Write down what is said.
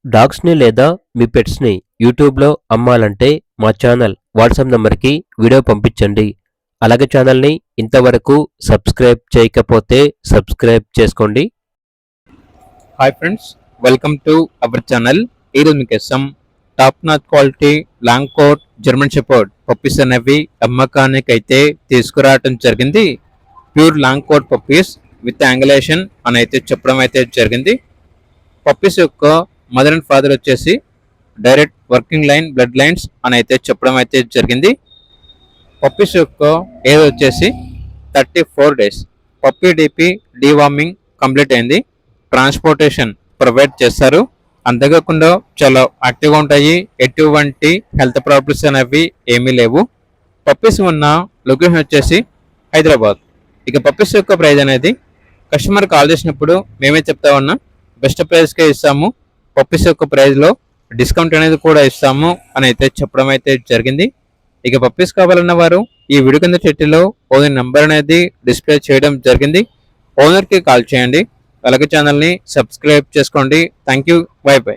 డాగ్స్‌ని లేదా మీ పెట్స్‌ని యూట్యూబ్‌లో అమ్మాలంటే మా ఛానల్ వాట్సాప్ నంబర్‌కి వీడియో పంపించండి. అలాగే ఛానల్‌ని ఇంతవరకు సబ్స్క్రైబ్ చేయకపోతే సబ్స్క్రైబ్ చేసుకోండి. Hi friends, welcome to our channel. ఈరోజు మీకోసం top notch quality long coat German shepherd puppies అనేవి అమ్మకానికి అయితే తీసుకురావడం జరిగింది. Pure long coat puppies with angulation అని అయితే చెప్పడం అయితే జరిగింది. పప్పీస్ యొక్క మదర్ అండ్ ఫాదర్ వచ్చేసి direct working line blood lines అని అయితే చెప్పడం అయితే జరిగింది. పప్పీస్ యొక్క ఏజ్ వచ్చేసి 34 days. Puppy DP deworming complete అయింది. ట్రాన్స్పోర్టేషన్ ప్రొవైడ్ చేస్తారు. అంతేకాకుండా చాలా యాక్టివ్గా ఉంటాయి. ఎటువంటి హెల్త్ ప్రాబ్లమ్స్ అనేవి ఏమీ లేవు. పప్పీస్ ఉన్న లొకేషన్ వచ్చేసి హైదరాబాద్. ఇక పప్పీస్ యొక్క ప్రైస్ అనేది కస్టమర్ కాల్ చేసినప్పుడు మేమే చెప్తా ఉన్నాం, బెస్ట్ ప్రైస్కే ఇస్తాము, పప్పీస్ యొక్క ప్రైస్లో డిస్కౌంట్ అనేది కూడా ఇస్తాము అని అయితే చెప్పడం అయితే జరిగింది. ఇక పప్పీస్ కావాలన్న వారు ఈ వీడియో కింద చెట్టులో ఓనర్ నెంబర్ అనేది డిస్ప్లే చేయడం జరిగింది. ఓనర్కి కాల్ చేయండి. అలాగే ఛానల్ని సబ్స్క్రైబ్ చేసుకోండి. Thank you. By by.